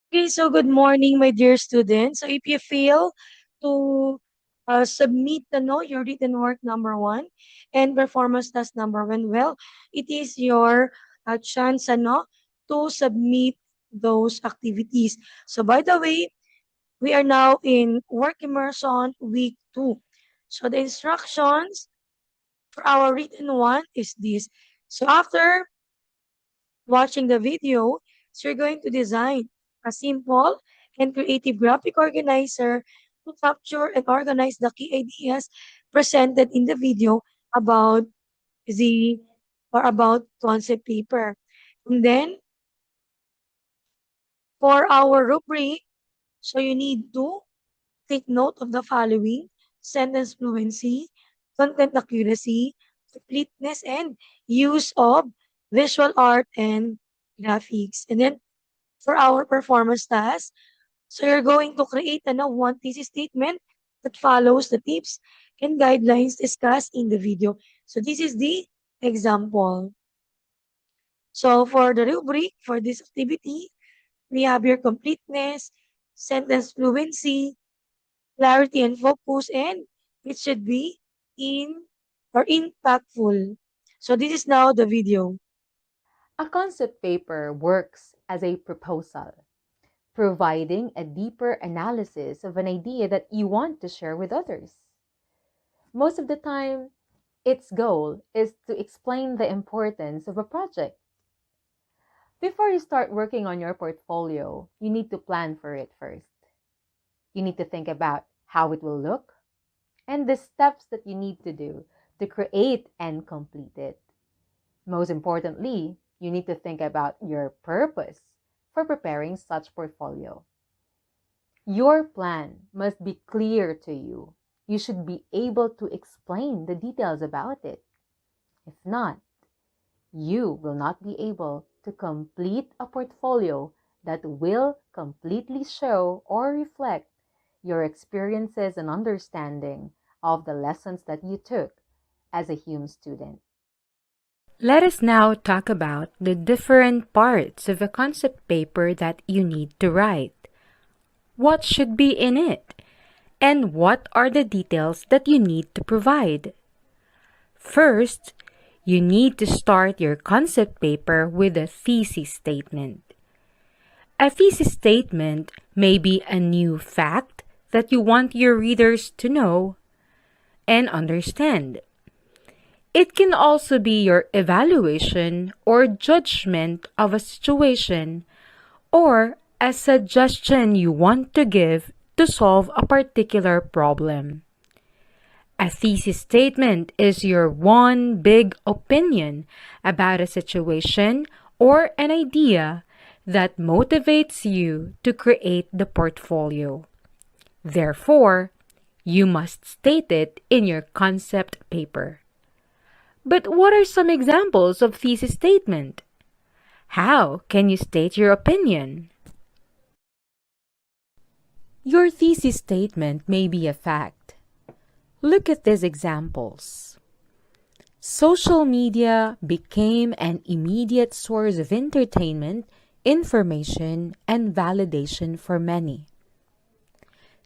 Okay, so good morning, my dear students. So if you fail to submit your written work number one and performance task number one, well, it is your chance to submit those activities. So by the way, we are now in work immersion week two. So the instructions for our written one is this. So after watching the video, so you're going to design a simple and creative graphic organizer to capture and organize the key ideas presented in the video about the about concept paper. And then for our rubric, so you need to take note of the following: sentence fluency, content accuracy, completeness, and use of visual art and graphics. And then for our performance task, so you're going to create one thesis statement that follows the tips and guidelines discussed in the video. So this is the example. So for the rubric for this activity, we have your completeness, sentence fluency, clarity and focus, and it should be in or impactful. So this is now the video. A concept paper works as a proposal, providing a deeper analysis of an idea that you want to share with others. Most of the time, its goal is to explain the importance of a project. Before you start working on your portfolio, you need to plan for it first. You need to think about how it will look and the steps that you need to do to create and complete it. Most importantly, you need to think about your purpose for preparing such portfolio. Your plan must be clear to you. You should be able to explain the details about it. If not, you will not be able to complete a portfolio that will completely show or reflect your experiences and understanding of the lessons that you took as a Hume student. Let us now talk about the different parts of a concept paper that you need to write. What should be in it? And what are the details that you need to provide? First, you need to start your concept paper with a thesis statement. A thesis statement may be a new fact that you want your readers to know and understand. It can also be your evaluation or judgment of a situation or a suggestion you want to give to solve a particular problem. A thesis statement is your one big opinion about a situation or an idea that motivates you to create the portfolio. Therefore, you must state it in your concept paper. But what are some examples of thesis statement? How can you state your opinion? Your thesis statement may be a fact. Look at these examples. Social media became an immediate source of entertainment, information, and validation for many.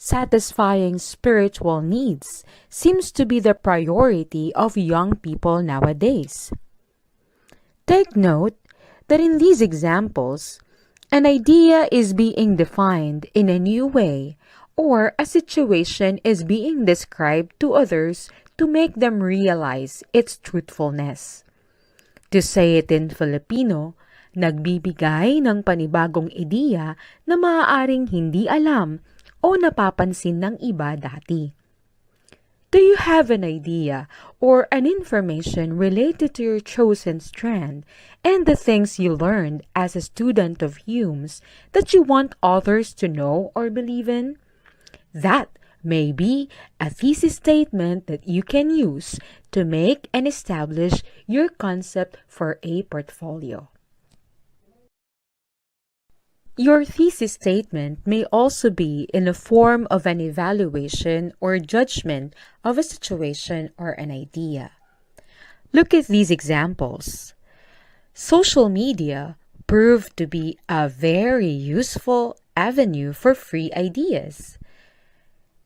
Satisfying spiritual needs seems to be the priority of young people nowadays. Take note that in these examples, an idea is being defined in a new way or a situation is being described to others to make them realize its truthfulness. To say it in Filipino, nagbibigay ng panibagong ideya na maaaring hindi alam o napapansin ng iba dati. Do you have an idea or an information related to your chosen strand and the things you learned as a student of Hume's that you want others to know or believe in? That may be a thesis statement that you can use to make and establish your concept for a portfolio. Your thesis statement may also be in the form of an evaluation or judgment of a situation or an idea. Look at these examples. Social media proved to be a very useful avenue for free ideas.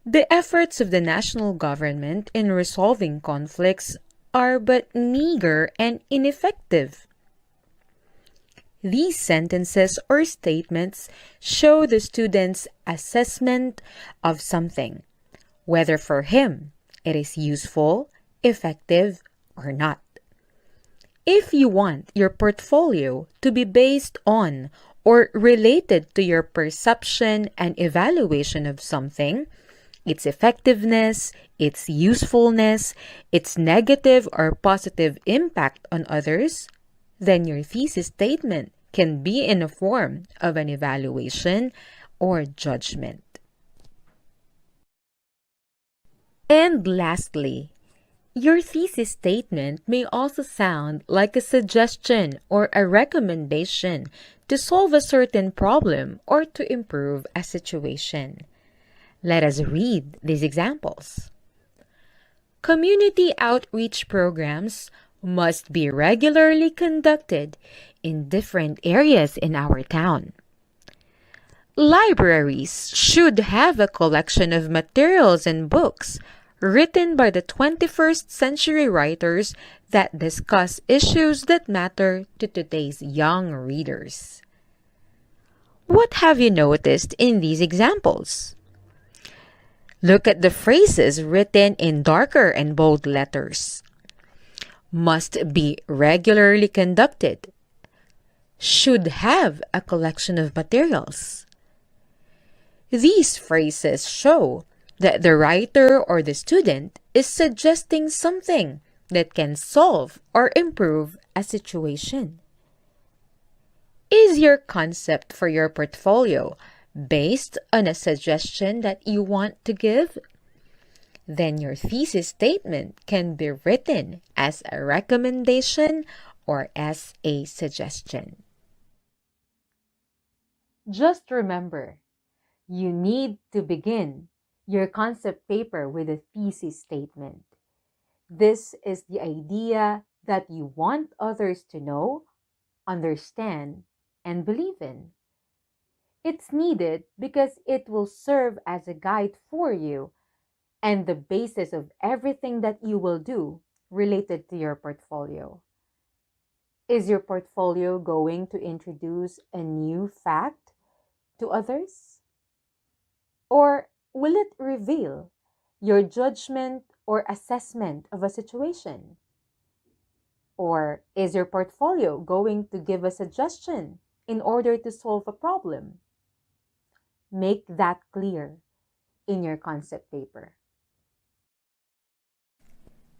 The efforts of the national government in resolving conflicts are but meager and ineffective. These sentences or statements show the student's assessment of something, whether for him it is useful, effective, or not. If you want your portfolio to be based on or related to your perception and evaluation of something, its effectiveness, its usefulness, its negative or positive impact on others, then your thesis statement can be in the form of an evaluation or judgment. And lastly, your thesis statement may also sound like a suggestion or a recommendation to solve a certain problem or to improve a situation. Let us read these examples. Community outreach programs must be regularly conducted in different areas in our town. Libraries should have a collection of materials and books written by the 21st century writers that discuss issues that matter to today's young readers. What have you noticed in these examples? Look at the phrases written in darker and bold letters. Must be regularly conducted. Should have a collection of materials. These phrases show that the writer or the student is suggesting something that can solve or improve a situation. Is your concept for your portfolio based on a suggestion that you want to give? Then your thesis statement can be written as a recommendation or as a suggestion. Just remember, you need to begin your concept paper with a thesis statement. This is the idea that you want others to know, understand, and believe in. It's needed because it will serve as a guide for you and the basis of everything that you will do related to your portfolio. Is your portfolio going to introduce a new fact to others? Or will it reveal your judgment or assessment of a situation? Or is your portfolio going to give a suggestion in order to solve a problem? Make that clear in your concept paper.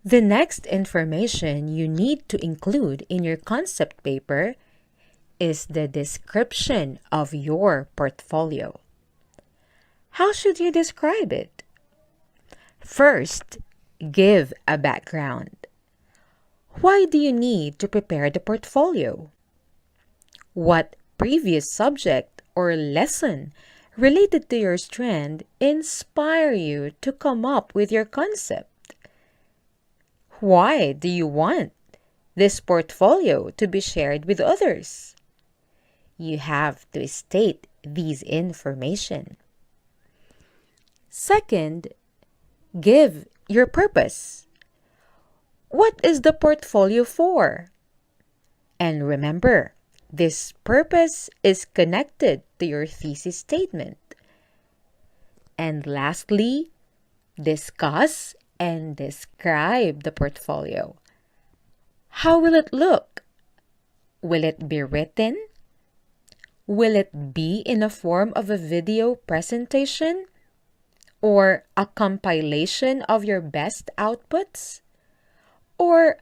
The next information you need to include in your concept paper is the description of your portfolio. How should you describe it? First, give a background. Why do you need to prepare the portfolio? What previous subject or lesson related to your strand inspire you to come up with your concept? Why do you want this portfolio to be shared with others? You have to state these information. Second, give your purpose. What is the portfolio for? And remember, this purpose is connected to your thesis statement. And lastly, discuss and describe the portfolio. How will it look? Will it be written? Will it be in the form of a video presentation? Or a compilation of your best outputs? Or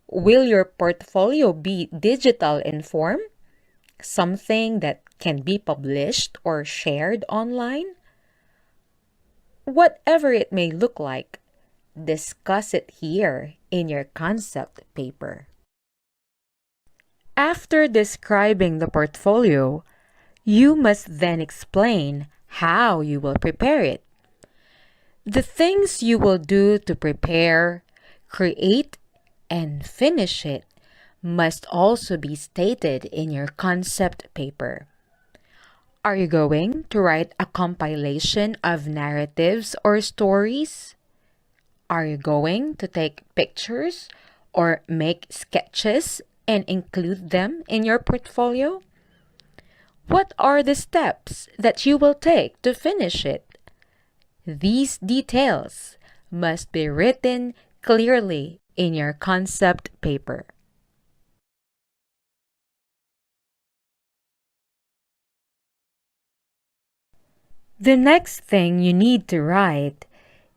will your portfolio be digital in form? Something that can be published or shared online? Whatever it may look like, discuss it here in your concept paper. After describing the portfolio, you must then explain how you will prepare it. The things you will do to prepare, create, and finish it must also be stated in your concept paper. Are you going to write a compilation of narratives or stories? Are you going to take pictures or make sketches and include them in your portfolio? What are the steps that you will take to finish it? These details must be written clearly in your concept paper. The next thing you need to write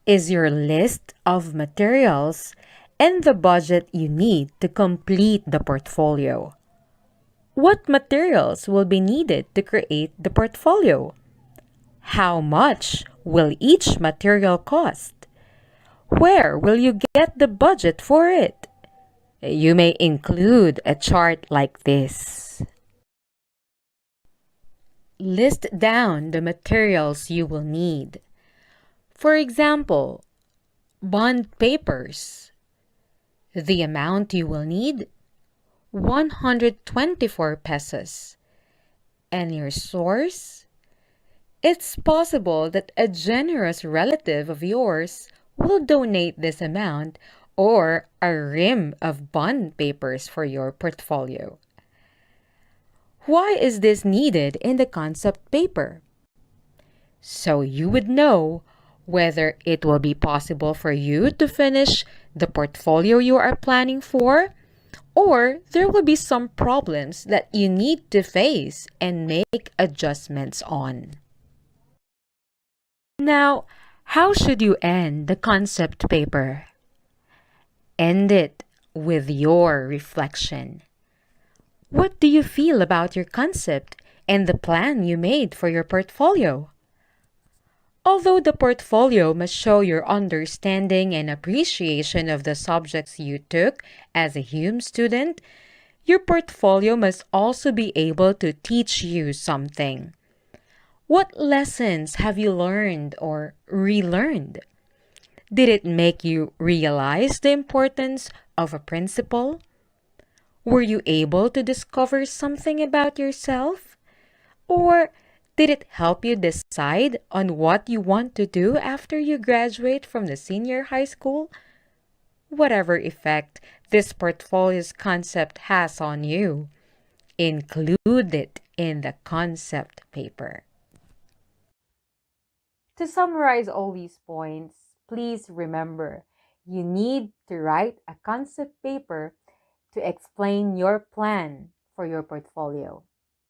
is your list of materials and the budget you need to complete the portfolio. What materials will be needed to create the portfolio? How much will each material cost? Where will you get the budget for it? You may include a chart like this. List down the materials you will need. For example, bond papers. The amount you will need, 124 pesos. And your source? It's possible that a generous relative of yours will donate this amount or a rim of bond papers for your portfolio. Why is this needed in the concept paper? So you would know whether it will be possible for you to finish the portfolio you are planning for, or there will be some problems that you need to face and make adjustments on. Now, how should you end the concept paper? End it with your reflection. What do you feel about your concept and the plan you made for your portfolio? Although the portfolio must show your understanding and appreciation of the subjects you took as a Hume student, your portfolio must also be able to teach you something. What lessons have you learned or relearned? Did it make you realize the importance of a principle? Were you able to discover something about yourself? Or did it help you decide on what you want to do after you graduate from the senior high school? Whatever effect this portfolio's concept has on you, include it in the concept paper. To summarize all these points, please remember you need to write a concept paper to explain your plan for your portfolio.